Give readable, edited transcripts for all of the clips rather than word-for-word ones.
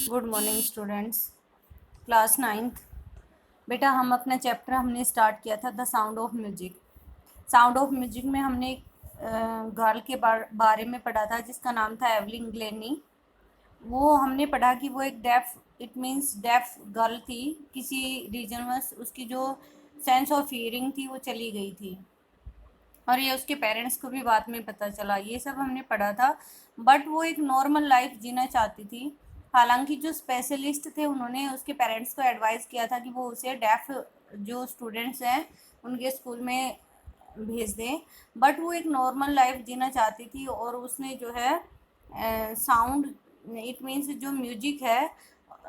Good morning students. Class ninth. बेटा हम अपना चैप्टर हमने स्टार्ट किया था the sound of music. Sound of music में हमने एक गर्ल के बारे में पढ़ा था जिसका नाम था एवलिन ग्लेनी। वो हमने पढ़ा कि वो एक deaf it means deaf girl थी। किसी रीजन में उसकी जो सेंस ऑफ हियरिंग थी वो चली गई थी और ये उसके पेरेंट्स को भी बाद में पता चला। ये सब हमने पढ़ा था। बट वो एक नॉर्मल लाइफ जीना चाहती थी। हालांकि जो स्पेशलिस्ट थे उन्होंने उसके पेरेंट्स को एडवाइस किया था कि वो उसे डेफ जो स्टूडेंट्स हैं उनके स्कूल में भेज दें। बट वो एक नॉर्मल लाइफ जीना चाहती थी और उसने जो है साउंड इट मीन्स जो म्यूजिक है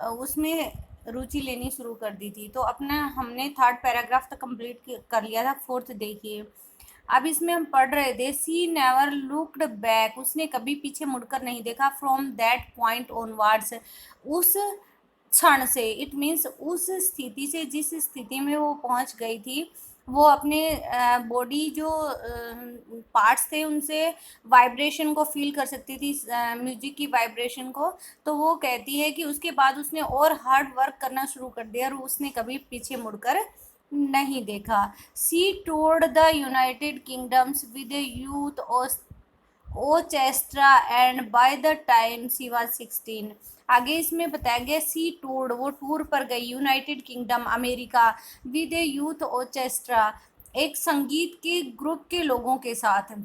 उसमें रुचि लेनी शुरू कर दी थी। तो अपना हमने थर्ड पैराग्राफ तक कंप्लीट कर लिया था। फोर्थ देखिए। अब इसमें हम पढ़ रहे थे सी नेवर लुक्ड बैक। उसने कभी पीछे मुड़कर नहीं देखा। From that point onwards. उस क्षण से इट मीन्स उस स्थिति से जिस स्थिति में वो पहुंच गई थी वो अपने बॉडी जो पार्ट्स थे उनसे वाइब्रेशन को फील कर सकती थी, म्यूजिक की वाइब्रेशन को। तो वो कहती है कि उसके बाद उसने और हार्ड वर्क करना शुरू कर दिया और उसने कभी पीछे मुड़कर नहीं देखा। She toured the United Kingdoms with youth orchestra and by the time she was 16। आगे इसमें बताया गया सी टूर्ड वो टूर पर गई United kingdom America with A youth orchestra एक संगीत के ग्रुप के लोगों के साथ।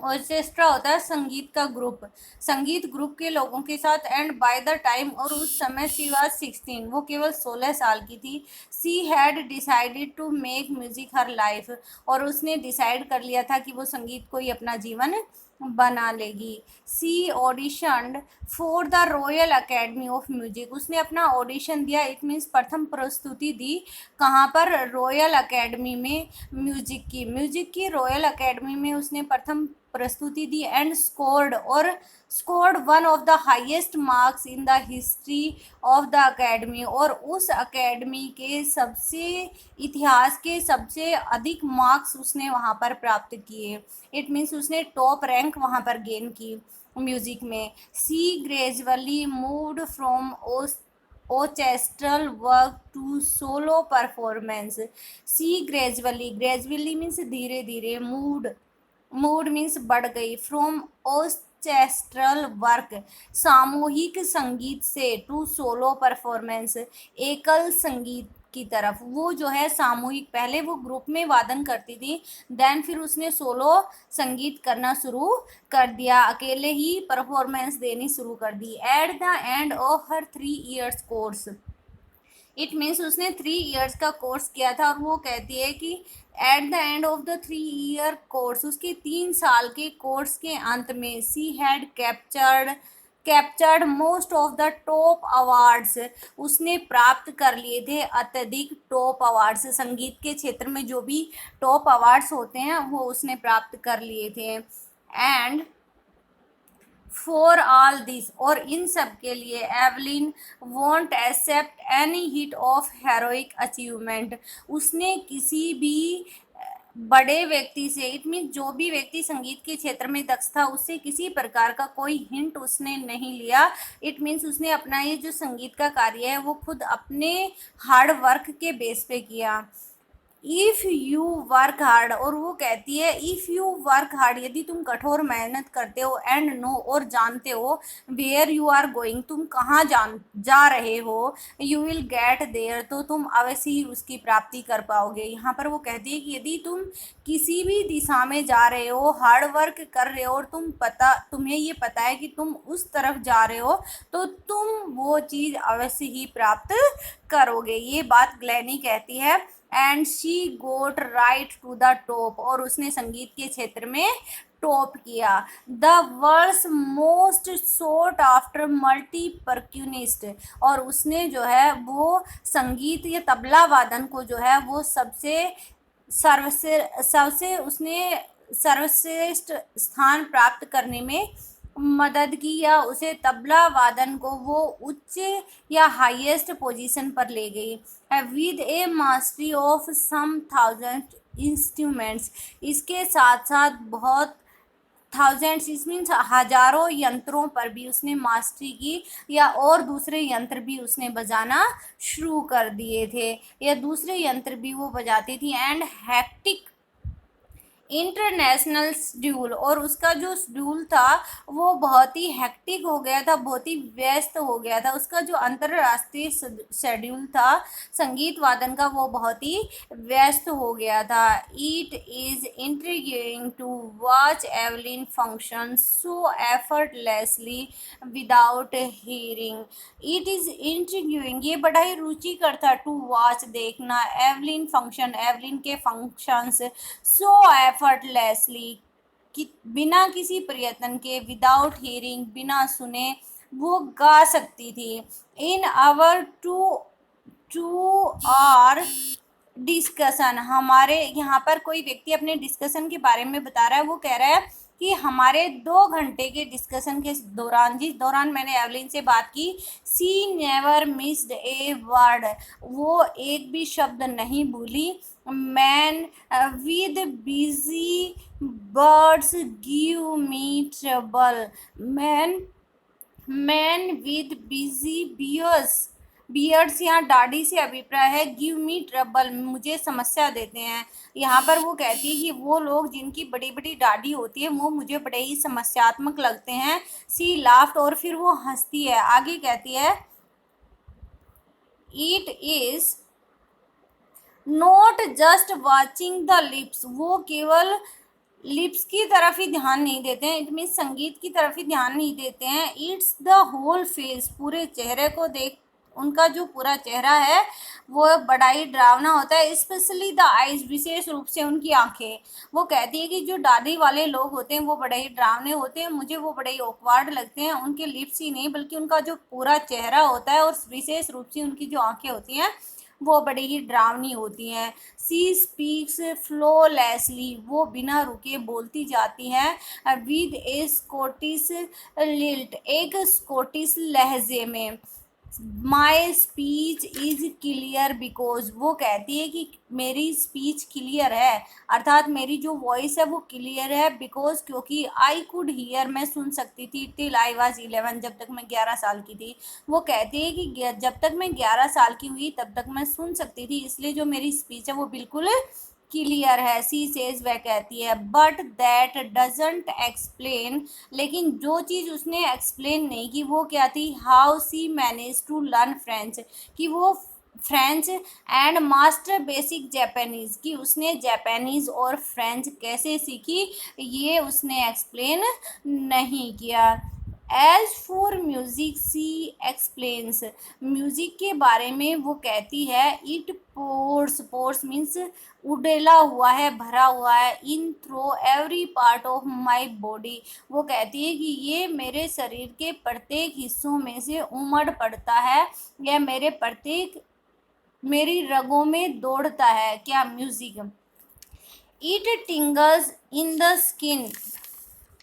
ऑर्केस्ट्रा होता है संगीत का ग्रुप, संगीत ग्रुप के लोगों के साथ। एंड बाय द टाइम और उस समय शी वाज 16 वो केवल 16 साल की थी। She had decided to make music her life और उसने डिसाइड कर लिया था कि वो संगीत को ही अपना जीवन बना लेगी। She auditioned for the Royal Academy of Music. उसने अपना ऑडिशन दिया इट मीन्स प्रथम प्रस्तुति दी। कहाँ पर? रॉयल अकेडमी में म्यूजिक की रॉयल अकेडमी में उसने प्रथम प्रस्तुति दी। And scored one of the highest marks in the history of the academy. और उस अकेडमी के इतिहास के सबसे अधिक मार्क्स उसने वहाँ पर प्राप्त किए। इट मीन्स उसने टॉप रैंक वहाँ पर गेन की म्यूजिक में। She gradually moved from orchestral work to solo performance। She gradually means धीरे धीरे, मूड मीन्स बढ़ गई, फ्रॉम ऑर्केस्ट्रल वर्क सामूहिक संगीत से, टू सोलो परफॉर्मेंस एकल संगीत की तरफ। वो जो है सामूहिक, पहले वो ग्रुप में वादन करती थी, देन फिर उसने सोलो संगीत करना शुरू कर दिया, अकेले ही परफॉर्मेंस देनी शुरू कर दी। At the end of her 3 years course it means उसने 3 years का कोर्स किया था और वो कहती है कि eight the end of the 3 year course उसके 3 साल के कोर्स के अंत में she had captured most of the top awards. उसने प्राप्त कर लिए थे अत्यधिक टॉप अवार्ड्स। संगीत के क्षेत्र में जो भी टॉप अवार्ड्स होते हैं वो उसने प्राप्त कर लिए थे। एंड फॉर ऑल दिस और इन सब के लिए Evelyn won't accept any hit of heroic achievement. उसने किसी भी बड़े व्यक्ति से इट मीन जो भी व्यक्ति संगीत के क्षेत्र में दक्ष था उससे किसी प्रकार का कोई हिंट उसने नहीं लिया। इट मीन्स उसने अपना ये जो संगीत का कार्य है वो खुद अपने हार्ड वर्क के बेस पे किया। इफ़ यू वर्क हार्ड और वो कहती है इफ़ यू वर्क हार्ड यदि तुम कठोर मेहनत करते हो, एंड नो और जानते हो, वेयर यू आर गोइंग तुम कहाँ जा रहे हो, यू विल गेट देयर तो तुम अवश्य ही उसकी प्राप्ति कर पाओगे। यहाँ पर वो कहती है कि यदि तुम किसी भी दिशा में जा रहे हो, हार्ड वर्क कर रहे हो और तुम्हें ये पता है कि तुम उस तरफ जा रहे हो तो तुम वो चीज़ अवश्य ही प्राप्त करोगे। ये बात ग्लेनी कहती है। And she got right to the top और उसने संगीत के क्षेत्र में टॉप किया। The world's most sought after multi percussionist और उसने जो है वो संगीत या तबला वादन को जो है वो सबसे उसने सर्वश्रेष्ठ स्थान प्राप्त करने में मदद की, या उसे तबला वादन को वो उच्च या हाईएस्ट पोजीशन पर ले गई। With a mastery of some 1000 instruments इसके साथ साथ बहुत थाउजेंड्स, इस मीन्स हजारों यंत्रों पर भी उसने मास्टरी की, या और दूसरे यंत्र भी उसने बजाना शुरू कर दिए थे, या दूसरे यंत्र भी वो बजाती थी। एंड हैक्टिक इंटरनेशनल शेड्यूल, और उसका जो शेड्यूल था वो बहुत ही हेक्टिक हो गया था, बहुत ही व्यस्त हो गया था। उसका जो अंतरराष्ट्रीय शेड्यूल था संगीत वादन का वो बहुत ही व्यस्त हो गया था। It is intriguing to watch Evelyn function so effortlessly without hearing. It is intriguing, ये बड़ा ही रुचिकर था, टू वॉच देखना, एवलिन फंक्शन, एवलिन के फंक्शंस, सो एफर्टलेसली कि बिना किसी प्रयत्न के, विदाउट हियरिंग, बिना सुने वो गा सकती थी। In our to our discussion, हमारे यहाँ पर कोई व्यक्ति अपने डिस्कशन के बारे में बता रहा है, वो कह रहा है कि हमारे 2 घंटे के डिस्कशन के दौरान, जिस दौरान मैंने एवलिन से बात की, सी नेवर मिस्ड ए वर्ड, वो एक भी शब्द नहीं भूली। Man with busy birds give me trouble, man man with busy beards यहाँ दाढ़ी से अभिप्राय है, गिव मी ट्रबल, मुझे समस्या देते हैं। यहाँ पर वो कहती है कि वो लोग जिनकी बड़ी बड़ी दाढ़ी होती है वो मुझे बड़े ही समस्यात्मक लगते हैं। सी लाफ्ट, और फिर वो हंसती है। आगे कहती है, it is not just watching the lips, वो केवल लिप्स की तरफ ही ध्यान नहीं देते हैं, इट मीन संगीत की तरफ ही ध्यान नहीं देते हैं। इट्स द होल फेस, पूरे चेहरे को देख, उनका जो पूरा चेहरा है वो बड़ा ही डरावना होता है। स्पेशली द आइज, विशेष रूप से उनकी आंखें। वो कहती है कि जो दाढ़ी वाले लोग होते हैं वो बड़े ही डरावने होते हैं, मुझे वो बड़े ही ऑकवर्ड लगते हैं। उनके लिप्स ही नहीं बल्कि उनका जो पूरा चेहरा होता है, और विशेष रूप से उनकी जो आंखें होती हैं वो बड़ी ही डरावनी होती हैं। सी स्पीक्स फ्लोलेसली, वो बिना रुके बोलती जाती हैं। विद ए स्कॉटिश लिल्ट, एक स्कॉटिश लहजे में। My speech is clear because, वो कहती है कि मेरी स्पीच क्लियर है, अर्थात मेरी जो वॉइस है वो क्लियर है, बिकॉज क्योंकि आई कुड हियर, मैं सुन सकती थी, टिल आई वॉज 11, जब तक मैं 11 साल की थी। वो कहती है कि जब तक मैं 11 साल की हुई तब तक मैं सुन सकती थी, इसलिए जो मेरी स्पीच है वो बिल्कुल क्लियर है। सी सेज, वह कहती है, बट दैट डजंट एक्सप्लेन, लेकिन जो चीज़ उसने एक्सप्लेन नहीं की वो क्या थी, how she managed to learn French, कि वो French and master basic Japanese, कि उसने जापानीज़ और फ्रेंच कैसे सीखी, ये उसने एक्सप्लेन नहीं किया। As for music she explains, music के बारे में वो कहती है, इट पोर्स मीन्स उडेला हुआ है, भरा हुआ है, in through every part of my body, वो कहती है कि ये मेरे शरीर के प्रत्येक हिस्सों में से उमड़ पड़ता है, या मेरी रगों में दौड़ता है, क्या, music. It टिंगल्स in the skin,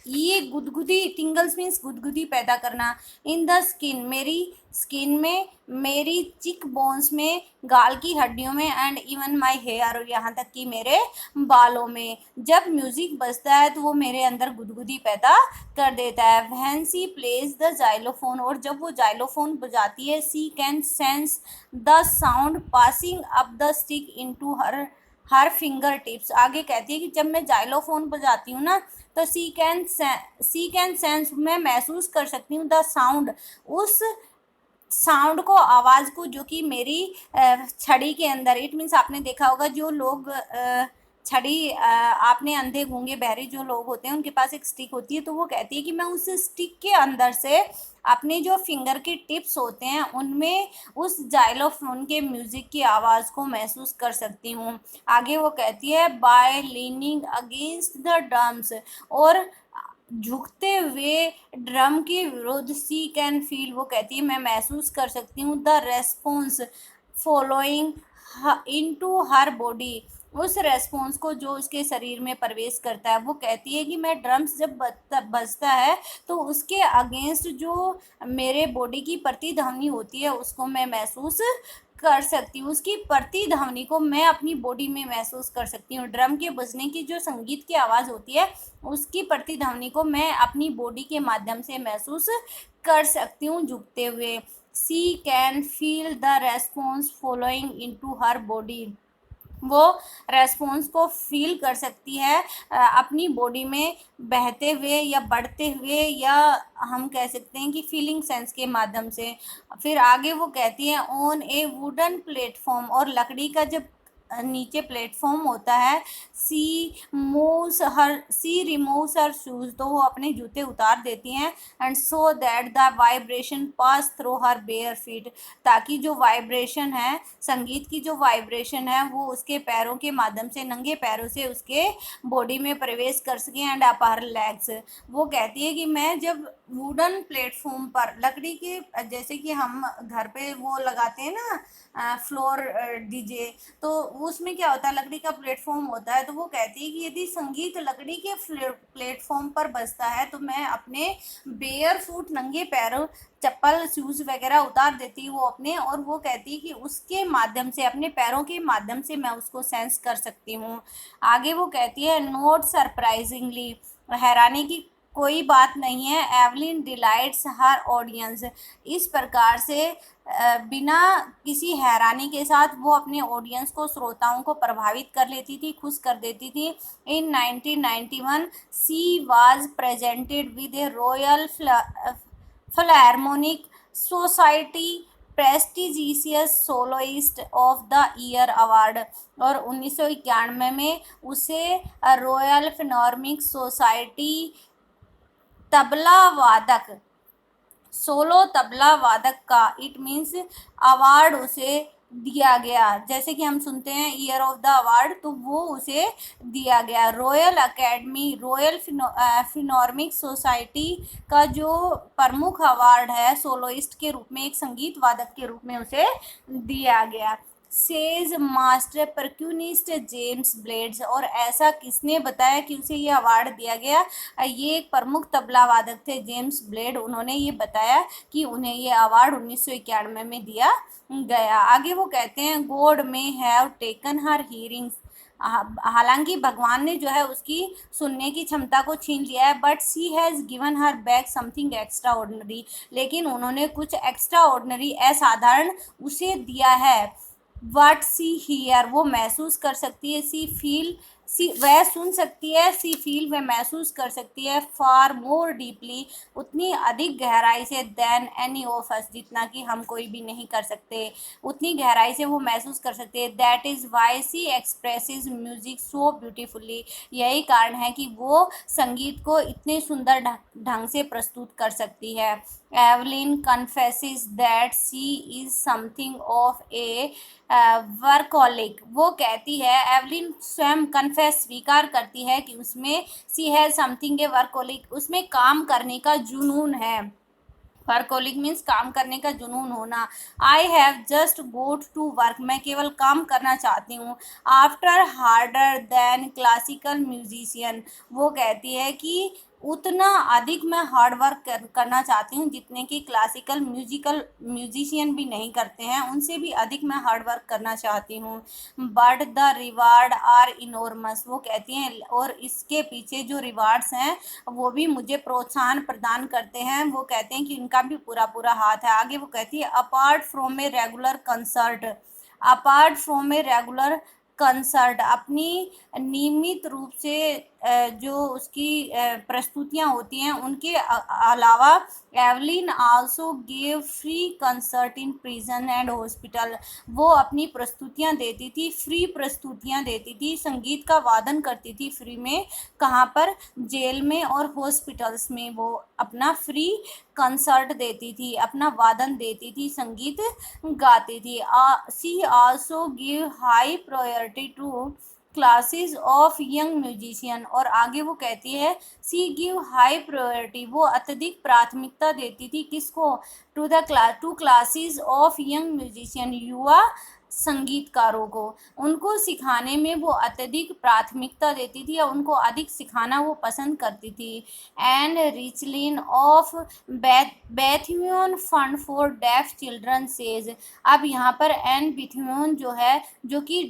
ये गुदगुदी, टिंगल्स मीन्स गुदगुदी पैदा करना, इन द स्किन, मेरी स्किन में, मेरी चिक बोन्स में, गाल की हड्डियों में, एंड इवन माई हेयर, यहाँ तक कि मेरे बालों में। जब म्यूज़िक बजता है तो वो मेरे अंदर गुदगुदी पैदा कर देता है। When she plays the xylophone, और जब वो जाइलोफोन बजाती है, she can sense the sound passing up the stick into her finger tips. आगे कहती है कि जब मैं जाइलोफोन बजाती हूँ ना, तो सी कैन सेंस, मैं महसूस कर सकती हूँ, द साउंड, उस साउंड को, आवाज़ को, जो कि मेरी छड़ी के अंदर, इट मीन्स आपने देखा होगा जो लोग छड़ी, आपने अंधे गूंगे बहरे जो लोग होते हैं उनके पास एक स्टिक होती है, तो वो कहती है कि मैं उस स्टिक के अंदर से अपने जो फिंगर के टिप्स होते हैं उनमें उस जाइलोफोन के म्यूज़िक की आवाज़ को महसूस कर सकती हूँ। आगे वो कहती है, by leaning against the drums, और झुकते हुए ड्रम के विरुद्ध, सी कैन फील, वो कहती है मैं महसूस कर सकती हूँ, the response following into her body, उस रेस्पॉन्स को जो उसके शरीर में प्रवेश करता है। वो कहती है कि मैं ड्रम्स जब बजता है तो उसके अगेंस्ट जो मेरे बॉडी की प्रतिध्वनि होती है उसको मैं महसूस कर सकती हूँ, उसकी प्रतिध्वनि को मैं अपनी बॉडी में महसूस कर सकती हूँ। ड्रम के बजने की जो संगीत की आवाज़ होती है उसकी प्रतिध्वनि को मैं अपनी बॉडी के माध्यम से महसूस कर सकती हूँ झुकते हुए। She can feel the response following into her body. वो रेस्पॉन्स को फील कर सकती है अपनी बॉडी में बहते हुए या बढ़ते हुए, या हम कह सकते हैं कि फीलिंग सेंस के माध्यम से। फिर आगे वो कहती है ऑन ए वुडन प्लेटफॉर्म, और लकड़ी का जब नीचे प्लेटफॉर्म होता है, सी रिमूव्स हर शूज, तो वो अपने जूते उतार देती हैं, and so that the vibration pass through her bare feet, ताकि जो वाइब्रेशन है, संगीत की जो वाइब्रेशन है वो उसके पैरों के माध्यम से, नंगे पैरों से उसके बॉडी में प्रवेश कर सके, एंड अप हर लेग्स। वो कहती है कि मैं जब वुडन प्लेटफॉर्म पर, लकड़ी के, जैसे कि हम घर पे वो लगाते हैं ना फ्लोर डीजे, तो उसमें क्या होता है, लकड़ी का प्लेटफॉर्म होता है। तो वो कहती है कि यदि संगीत लकड़ी के प्लेटफॉर्म पर बजता है तो मैं अपने बेयर फुट, नंगे पैरों, चप्पल शूज वगैरह उतार देती है वो अपने, और वो कहती है कि उसके माध्यम से, अपने पैरों के माध्यम से मैं उसको सेंस कर सकती हूँ। आगे वो कहती है नोट सरप्राइजिंगली, हैरानी की कोई बात नहीं है, एवलिन डिलाइट्स हर ऑडियंस। इस प्रकार से बिना किसी हैरानी के साथ वो अपने ऑडियंस को, श्रोताओं को प्रभावित कर लेती थी, खुश कर देती थी। इन 1991 she was presented with A royal Philharmonic society prestigious soloist of the year award, और 1991 में उसे रॉयल फिलहार्मोनिक सोसाइटी तबला वादक, सोलो तबला वादक का, इट मीन्स अवार्ड उसे दिया गया। जैसे कि हम सुनते हैं ईयर ऑफ द अवार्ड, तो वो उसे दिया गया। रॉयल अकेडमी, रॉयल फिनॉर्मिक सोसाइटी का जो प्रमुख अवार्ड है सोलोइस्ट के रूप में, एक संगीत वादक के रूप में उसे दिया गया। सेज मास्टर परक्यूनिस्ट जेम्स ब्लेड्स, और ऐसा किसने बताया कि उसे ये अवार्ड दिया गया? ये एक प्रमुख तबला वादक थे जेम्स ब्लेड, उन्होंने ये बताया कि उन्हें ये अवार्ड 1991 में दिया गया। आगे वो कहते हैं गॉड में हैव टेकन हर हियरिंग्स, हालांकि भगवान ने जो है उसकी सुनने की क्षमता को छीन लिया है, but she has given her back something extraordinary, लेकिन उन्होंने कुछ एक्स्ट्रा ऑर्डनरी, असाधारण उसे दिया है। वट सी हियर, वो महसूस कर सकती है। सी फील, सी वह सुन सकती है। सी फील, वह महसूस कर सकती है। फार मोर डीपली, उतनी अधिक गहराई से, देन एनी ऑफ अस, जितना कि हम कोई भी नहीं कर सकते, उतनी गहराई से वो महसूस कर सकते हैं। That is why she expresses music so beautifully, यही कारण है कि वो संगीत को इतने सुंदर ढंग से प्रस्तुत कर सकती है। Evelyn confesses that she is something of a workaholic, वो कहती है, एवलिन स्वयं कन्फेस, स्वीकार करती है कि उसमें सी है समथिंग ए वर्कॉलिक, उसमें काम करने का जुनून है। वर्कॉलिक मीन्स काम करने का जुनून होना। I have just got to work, मैं केवल काम करना चाहती हूँ। After harder than classical musician, वो कहती है कि उतना अधिक मैं हार्ड वर्क करना चाहती हूँ जितने कि क्लासिकल म्यूजिशियन भी नहीं करते हैं, उनसे भी अधिक मैं हार्ड वर्क करना चाहती हूँ। But the reward are enormous, वो कहती हैं, और इसके पीछे जो रिवार्ड्स हैं वो भी मुझे प्रोत्साहन प्रदान करते हैं। वो कहते हैं कि इनका भी पूरा पूरा हाथ है। आगे वो कहती है apart from a regular concert, apart from a regular concert, अपनी नियमित रूप से जो उसकी प्रस्तुतियां होती हैं उनके अलावा, Evelyn also gave free concert in prison and hospital, वो अपनी प्रस्तुतियां देती थी, फ्री प्रस्तुतियां देती थी, संगीत का वादन करती थी फ्री में। कहाँ पर? जेल में और हॉस्पिटल्स में वो अपना फ्री कंसर्ट देती थी, अपना वादन देती थी, संगीत गाती थी। She also give high priority to classes of young musician, और आगे वो कहती है सी गिव हाई प्रायोरिटी, वो अत्यधिक प्राथमिकता देती थी किसको? To classes of young musician, युवा संगीतकारों को, उनको सिखाने में वो अत्यधिक प्राथमिकता देती थी या उनको अधिक सिखाना वो पसंद करती थी। And Richlin of Beethoven fund for deaf children says, अब यहाँ पर एन बिथ्यून जो है, जो कि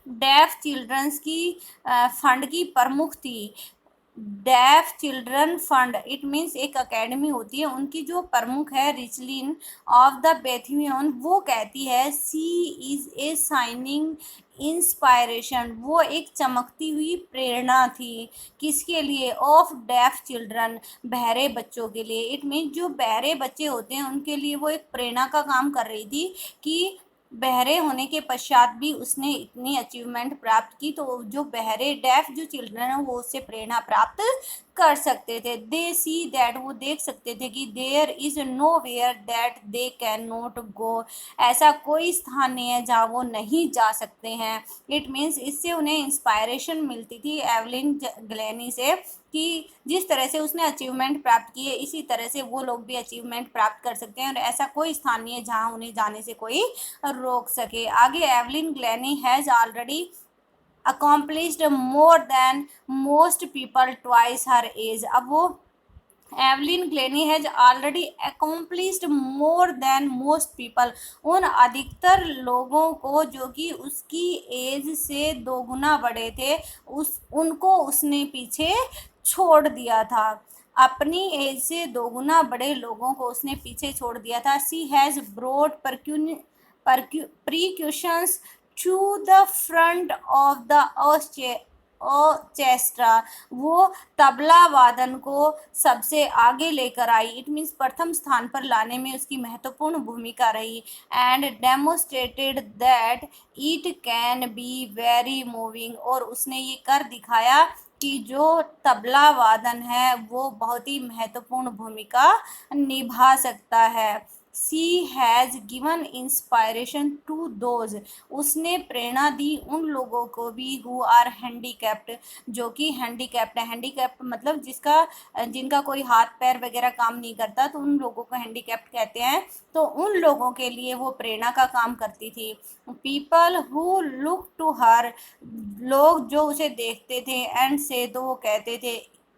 डेफ चिल्ड्रंस की फंड की प्रमुख थी। Deaf children fund it means एक अकेडमी होती है, उनकी जो प्रमुख है रिचलिन ऑफ द बेथ्यून, वो कहती है सी इज ए शाइनिंग इंस्पायरेशन, वो एक चमकती हुई प्रेरणा थी। किसके लिए? ऑफ डेफ चिल्ड्रन, बहरे बच्चों के लिए। इट मीन्स जो बहरे बच्चे होते हैं उनके लिए वो एक प्रेरणा का काम कर रही थी कि बहरे होने के पश्चात भी उसने इतनी अचीवमेंट प्राप्त की, तो जो बहरे डेफ जो चिल्ड्रन है वो उससे प्रेरणा प्राप्त कर सकते थे। दे सी दैट, वो देख सकते थे कि there is nowhere that they can not go, ऐसा कोई स्थान नहीं है जहाँ वो नहीं जा सकते हैं। इट मीन्स इससे उन्हें इंस्पायरेशन मिलती थी एवलिन ग्लैनी से कि जिस तरह से उसने अचीवमेंट प्राप्त की है इसी तरह से वो लोग भी अचीवमेंट प्राप्त कर सकते हैं और ऐसा कोई स्थान नहीं है जहाँ उन्हें जाने से कोई रोक सके। आगे Evelyn Glennie has already accomplished more than most people twice her age, अब वो Evelyn Glenny has already accomplished more than most people, उन अधिकतर लोगों को जो कि उसकी एज से 2 गुना बड़े थे उनको उसने पीछे छोड़ दिया था। अपनी एज से 2 गुना बड़े लोगों को उसने पीछे छोड़ दिया था। She has brought precautions to the front of the orchestra, वो तबला वादन को सबसे आगे लेकर आई। इट मीन्स प्रथम स्थान पर लाने में उसकी महत्वपूर्ण भूमिका रही। And demonstrated that it can be very moving, और उसने ये कर दिखाया कि जो तबला वादन है वो बहुत ही महत्वपूर्ण भूमिका निभा सकता है। She has given inspiration to those, उसने प्रेरणा दी उन लोगों को भी हु आर हैंडीकैप्ड, जो कि हैंडीकैप्ड है। हैंडीकैप्ड मतलब जिनका कोई हाथ पैर वगैरह काम नहीं करता, तो उन लोगों को हैंडीकैप्ड कहते हैं। तो उन लोगों के लिए वो प्रेरणा का काम करती थी। People who look to her, लोग जो उसे देखते थे, एंड से, तो वो कहते थे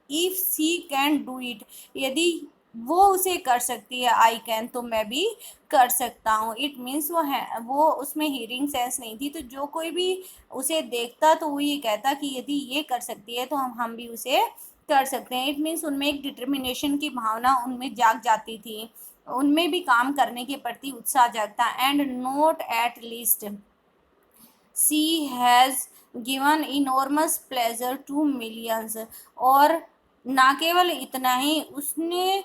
if she can do it, यदि वो उसे कर सकती है, आई कैन, तो मैं भी कर सकता हूँ। इट मीन्स वो उसमें हीयरिंग सेंस नहीं थी, तो जो कोई भी उसे देखता तो वो ये कहता कि यदि ये कर सकती है तो हम भी उसे कर सकते हैं। इट मीन्स उनमें एक डिटर्मिनेशन की भावना उनमें जाग जाती थी, उनमें भी काम करने के प्रति उत्साह जागता। And not at least she has given enormous pleasure to millions, और ना केवल इतना ही, उसने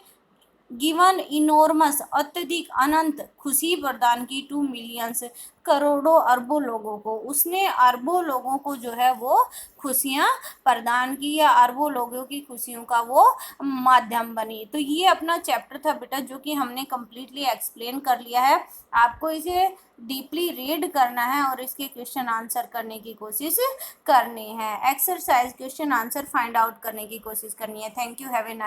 गिवन इनॉर्मस अत्यधिक अनंत खुशी प्रदान की टू मिलियंस, करोड़ों अरबों लोगों को, उसने अरबों लोगों को जो है वो खुशियाँ प्रदान की, या अरबों लोगों की खुशियों का वो माध्यम बनी। तो ये अपना चैप्टर था बेटा, जो कि हमने कम्प्लीटली एक्सप्लेन कर लिया है। आपको इसे डीपली रीड करना है और इसके क्वेश्चन आंसर करने की कोशिश करनी है। Exercise question answer find out करने की कोशिश करनी है। Thank you, have a nice